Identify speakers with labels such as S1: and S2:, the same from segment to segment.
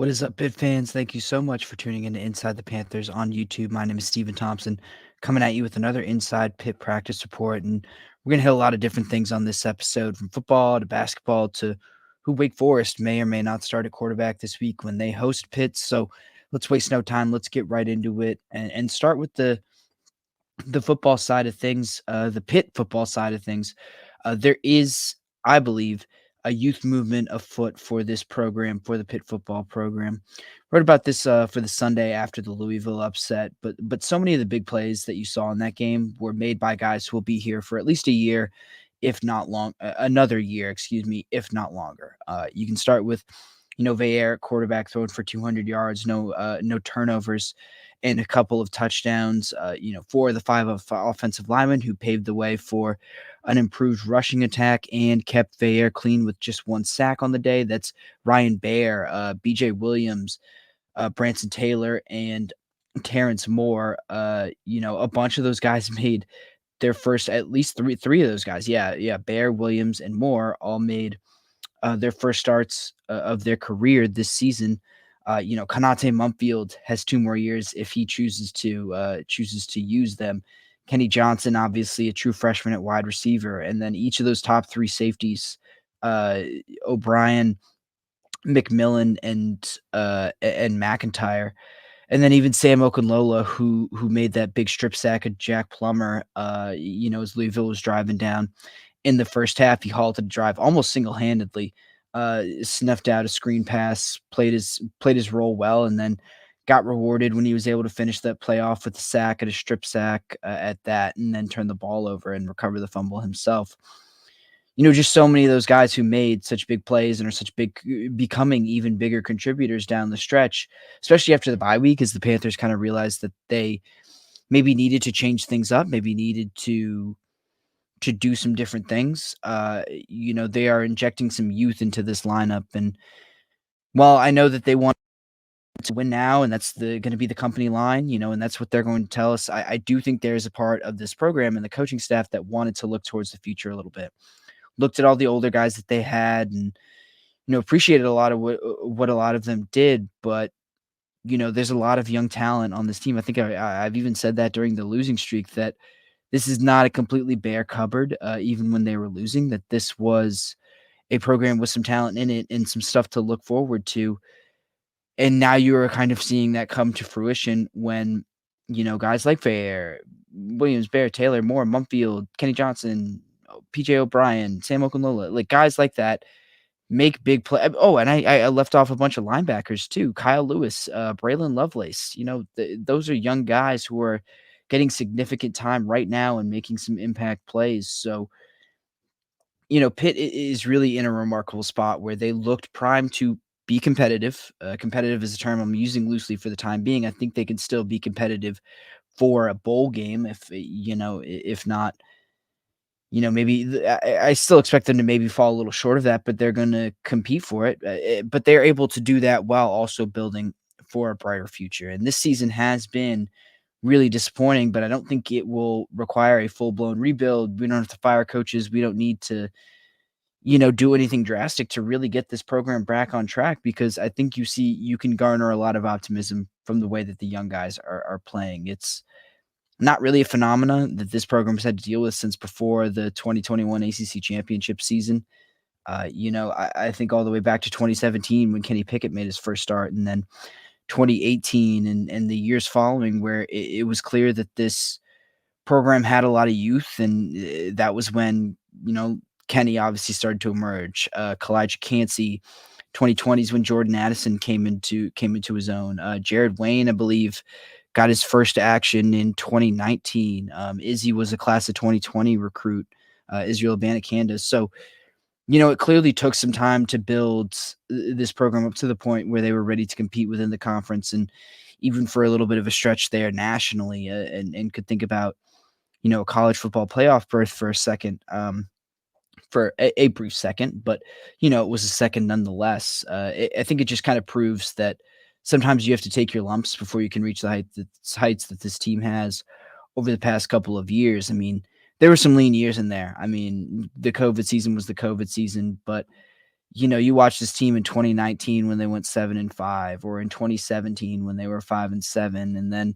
S1: What is up, Pitt fans? Thank you so much for tuning in to Inside the Panthers on YouTube. My name is Steven Thompson, coming at you with another Inside Pitt practice report. And we're going to hit a lot of different things on this episode, from football to basketball to who Wake Forest may or may not start at quarterback this week when they host Pitt. So let's waste no time. Let's get right into it and start with the football side of things, the Pitt football side of things. There is, I believe, a youth movement afoot for this program, for the Pitt football program. Wrote about this for the Sunday after the Louisville upset, but so many of the big plays that you saw in that game were made by guys who will be here for at least a year, if not another year, excuse me, if not longer. You can start with, Veyer at quarterback, throwing for 200 yards, no turnovers, and a couple of touchdowns. Four of the five offensive linemen who paved the way for an improved rushing attack and kept Veyer clean with just one sack on the day. That's Ryan Baer, B.J. Williams, Branson Taylor, and Terrence Moore. A bunch of those guys made their first, at least three of those guys. Yeah. Baer, Williams, and Moore all made their first starts of their career this season. Kanate Mumfield has 2 more years if he chooses to use them. Kenny Johnson, obviously a true freshman at wide receiver, and then each of those top three safeties, uh, O'Brien, McMillan, and McIntyre, and then even Sam Okunlola, who made that big strip sack of Jack Plummer, as Louisville was driving down in the first half. He halted the drive almost single-handedly, snuffed out a screen pass, played his role well, and then got rewarded when he was able to finish that play off with a sack and a strip sack at that, and then turn the ball over and recover the fumble himself. Just so many of those guys who made such big plays and are becoming even bigger contributors down the stretch, especially after the bye week, as the Panthers kind of realized that they maybe needed to change things up, maybe needed to do some different things. They are injecting some youth into this lineup, and while I know that they want to win now, and that's the going to be the company line, and that's what they're going to tell us. I do think there's a part of this program and the coaching staff that wanted to look towards the future a little bit, looked at all the older guys that they had, and appreciated a lot of what a lot of them did, but. There's a lot of young talent on this team. I think I've even said that during the losing streak that this is not a completely bare cupboard, even when they were losing, that this was a program with some talent in it and some stuff to look forward to. And now you are kind of seeing that come to fruition when, guys like Fair, Williams, Bear, Taylor, Moore, Mumfield, Kenny Johnson, PJ O'Brien, Sam Okunlola, like guys like that make big play. Oh, and I left off a bunch of linebackers too. Kyle Lewis, Braylon Lovelace. Those are young guys who are getting significant time right now and making some impact plays. So, Pitt is really in a remarkable spot where they looked primed to be competitive. Competitive is a term I'm using loosely for the time being. I think they can still be competitive for a bowl game if not, maybe I still expect them to maybe fall a little short of that, but they're going to compete for it. But they're able to do that while also building for a brighter future. And this season has been really disappointing, but I don't think it will require a full blown rebuild. We don't have to fire coaches. We don't need to, do anything drastic to really get this program back on track, because I think you can garner a lot of optimism from the way that the young guys are playing. It's not really a phenomenon that this program has had to deal with since before the 2021 ACC championship season. I think all the way back to 2017 when Kenny Pickett made his first start, and then 2018 and the years following, where it was clear that this program had a lot of youth, and that was when Kenny obviously started to emerge. Kalijah Cansey, 2020s when Jordan Addison came into his own. Jared Wayne, I believe, got his first action in 2019. Izzy was a class of 2020 recruit, Israel Abanikanda. So, it clearly took some time to build this program up to the point where they were ready to compete within the conference, and even for a little bit of a stretch there nationally, and could think about, a college football playoff berth for a second, for a brief second, but, it was a second nonetheless. I think it just kind of proves that sometimes you have to take your lumps before you can reach the heights that this team has over the past couple of years. I mean, there were some lean years in there. I mean, the COVID season was the COVID season, but You watch this team in 2019 when they went 7-5, or in 2017 when they were 5-7, and then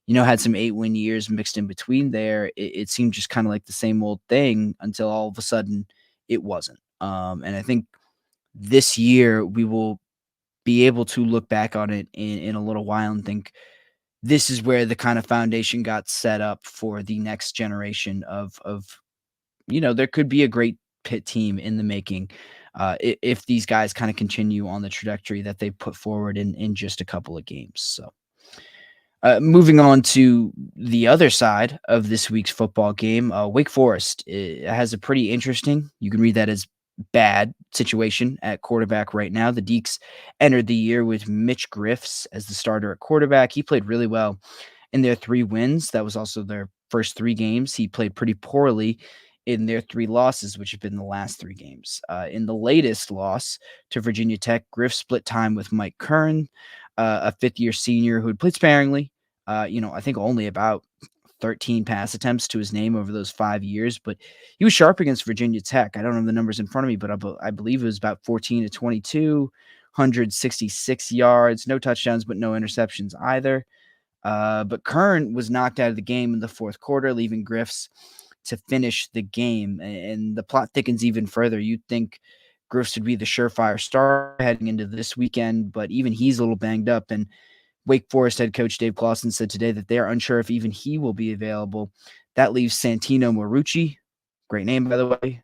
S1: had some 8-win years mixed in between there. It seemed just kind of like the same old thing until all of a sudden it wasn't. And I think this year we will be able to look back on it in a little while and think this is where the kind of foundation got set up for the next generation of there could be a great Pitt team in the making, if these guys kind of continue on the trajectory that they put forward in just a couple of games. So, moving on to the other side of this week's football game, Wake Forest has a pretty interesting, you can read that as bad situation at quarterback right now. The Deeks entered the year with Mitch Griffs as the starter at quarterback. He played really well in their 3 wins. That was also their first 3 games. He played pretty poorly in their 3 losses, which have been the last 3 games. In the latest loss to Virginia Tech, Griff split time with Mike Kern, a fifth-year senior who had played sparingly. I think only about 13 pass attempts to his name over those 5 years, but he was sharp against Virginia Tech. I don't have the numbers in front of me, but I believe it was about 14 to 22, 166 yards, no touchdowns, but no interceptions either. But Kern was knocked out of the game in the fourth quarter, leaving Griffs to finish the game. And the plot thickens even further. You'd think Griffs would be the surefire star heading into this weekend, but even he's a little banged up. And Wake Forest head coach Dave Clawson said today that they're unsure if even he will be available. That leaves Santino Marucci, great name, by the way,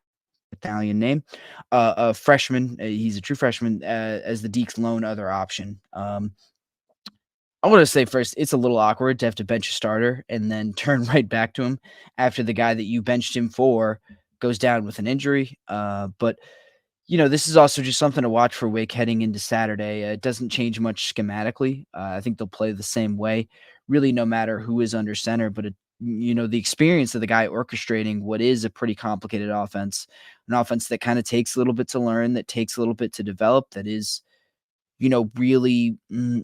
S1: Italian name, a freshman. He's a true freshman, as the Deeks' lone other option. I want to say first, it's a little awkward to have to bench a starter and then turn right back to him after the guy that you benched him for goes down with an injury. But this is also just something to watch for Wake heading into Saturday. It doesn't change much schematically. I think they'll play the same way, really, no matter who is under center. But the experience of the guy orchestrating what is a pretty complicated offense, an offense that kind of takes a little bit to learn, that takes a little bit to develop, that is really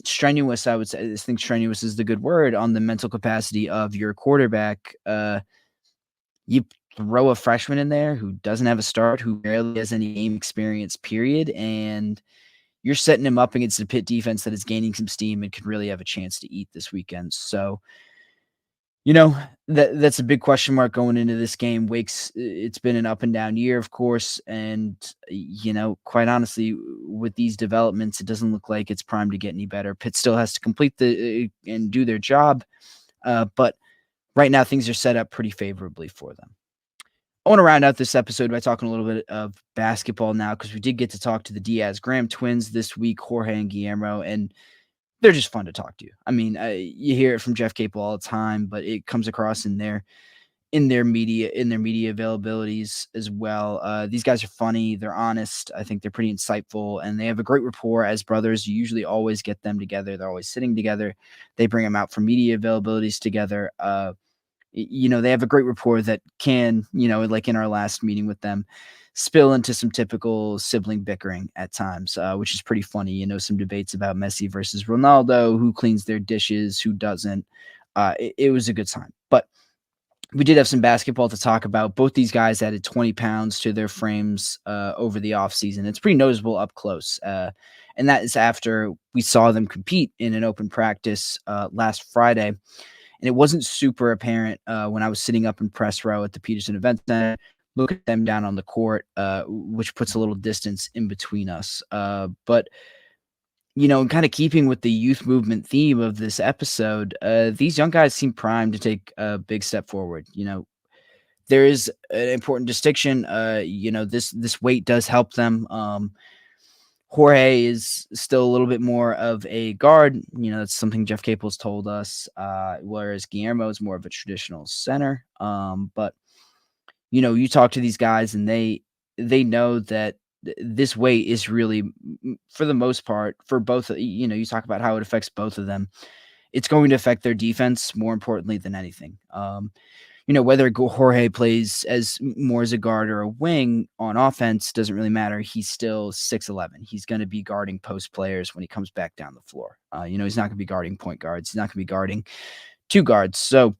S1: strenuous. I would say, I think strenuous is the good word on the mental capacity of your quarterback. You throw a freshman in there who doesn't have a start, who barely has any game experience, period, and you're setting him up against a Pitt defense that is gaining some steam and could really have a chance to eat this weekend. So, you know, that's a big question mark going into this game. Wake's it's been an up and down year, of course, and quite honestly, with these developments, it doesn't look like it's primed to get any better. Pitt still has to complete and do their job, but right now things are set up pretty favorably for them. I want to round out this episode by talking a little bit of basketball now, because we did get to talk to the Diaz Graham twins this week, Jorge and Guillermo, and they're just fun to talk to. I mean, you hear it from Jeff Capel all the time, but it comes across in their media availabilities as well. These guys are funny. They're honest. I think they're pretty insightful, and they have a great rapport as brothers. You usually always get them together. They're always sitting together. They bring them out for media availabilities together. They have a great rapport that can, like in our last meeting with them, spill into some typical sibling bickering at times, which is pretty funny. Some debates about Messi versus Ronaldo, who cleans their dishes, who doesn't. It was a good time. But we did have some basketball to talk about. Both these guys added 20 pounds to their frames over the offseason. It's pretty noticeable up close. And that is after we saw them compete in an open practice last Friday. And it wasn't super apparent when I was sitting up in press row at the Peterson Event Center, look at them down on the court, which puts a little distance in between us. But kind of keeping with the youth movement theme of this episode, these young guys seem primed to take a big step forward. There is an important distinction. This weight does help them. Jorge is still a little bit more of a guard. That's something Jeff Capel's told us, whereas Guillermo is more of a traditional center. But you talk to these guys and they know that this weight is really, for the most part, for both. You talk about how it affects both of them. It's going to affect their defense more importantly than anything. Whether Jorge plays as more as a guard or a wing on offense doesn't really matter. He's still 6'11". He's going to be guarding post players when he comes back down the floor. He's not going to be guarding point guards. He's not going to be guarding two guards. So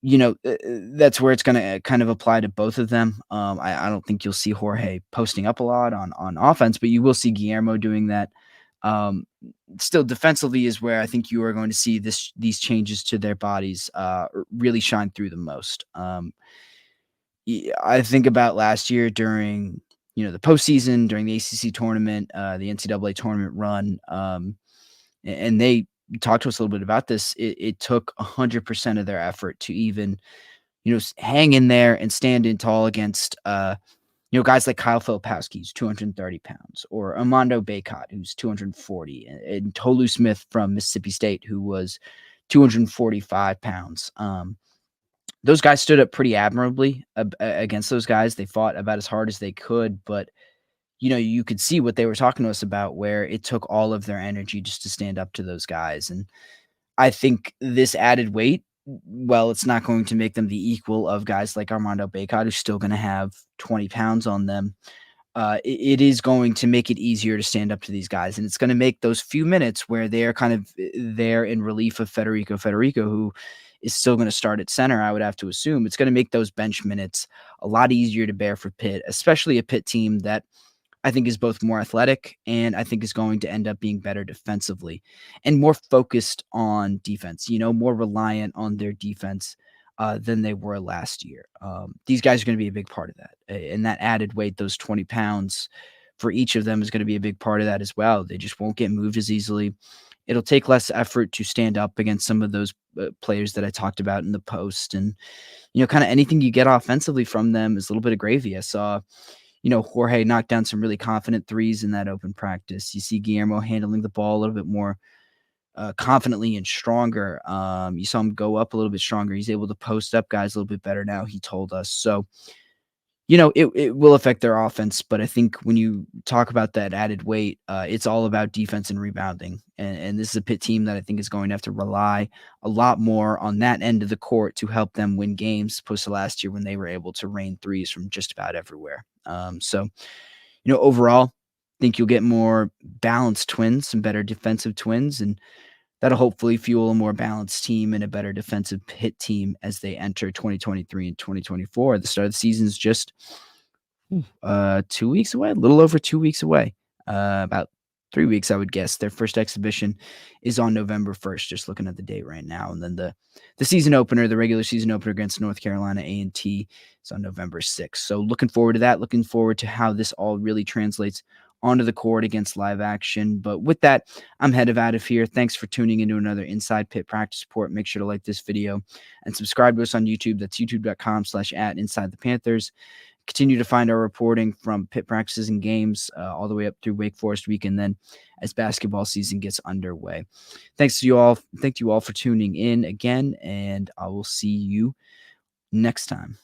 S1: that's where it's going to kind of apply to both of them. I don't think you'll see Jorge posting up a lot on offense, but you will see Guillermo doing that. Um, Still, defensively is where I think you are going to see these changes to their bodies really shine through the most. I think about last year during the postseason, during the ACC tournament, the NCAA tournament run, and they talked to us a little bit about this. It took 100% of their effort to even hang in there and stand in tall against guys like Kyle Filipowski, who's 230 pounds, or Armando Bacot, who's 240, and Tolu Smith from Mississippi State, who was 245 pounds. Those guys stood up pretty admirably against those guys. They fought about as hard as they could, but you could see what they were talking to us about, where it took all of their energy just to stand up to those guys. And I think this added weight, well, it's not going to make them the equal of guys like Armando Bacot, who's still going to have 20 pounds on them. It is going to make it easier to stand up to these guys, and it's going to make those few minutes where they are kind of there in relief of Federico, who is still going to start at center. I would have to assume it's going to make those bench minutes a lot easier to bear for Pitt, especially a Pitt team that I think is both more athletic and I think is going to end up being better defensively and more focused on defense, more reliant on their defense than they were last year. These guys are going to be a big part of that. And that added weight, those 20 pounds for each of them is going to be a big part of that as well. They just won't get moved as easily. It'll take less effort to stand up against some of those players that I talked about in the post. And, kind of anything you get offensively from them is a little bit of gravy. I saw Jorge knocked down some really confident threes in that open practice. You see Guillermo handling the ball a little bit more confidently and stronger. You saw him go up a little bit stronger. He's able to post up guys a little bit better now, he told us. So, it will affect their offense, but I think when you talk about that added weight, it's all about defense and rebounding. And this is a Pitt team that I think is going to have to rely a lot more on that end of the court to help them win games, opposed to last year when they were able to rain threes from just about everywhere. So, overall, I think you'll get more balanced twins, some better defensive twins, and that'll hopefully fuel a more balanced team and a better defensive Pitt team as they enter 2023 and 2024. The start of the season is just 2 weeks away, a little over 2 weeks away, about 3 weeks, I would guess. Their first exhibition is on November 1st, just looking at the date right now. And then the season opener, the regular season opener against North Carolina A&T is on November 6th. So looking forward to that, looking forward to how this all really translates onto the court against live action. But with that, I'm headed out of here. Thanks for tuning into another Inside Pitt Practice Report. Make sure to like this video and subscribe to us on YouTube. That's youtube.com/@InsideThePanthers. Continue to find our reporting from Pitt practices and games all the way up through Wake Forest week, and then as basketball season gets underway. Thanks to you all. Thank you all for tuning in again, and I will see you next time.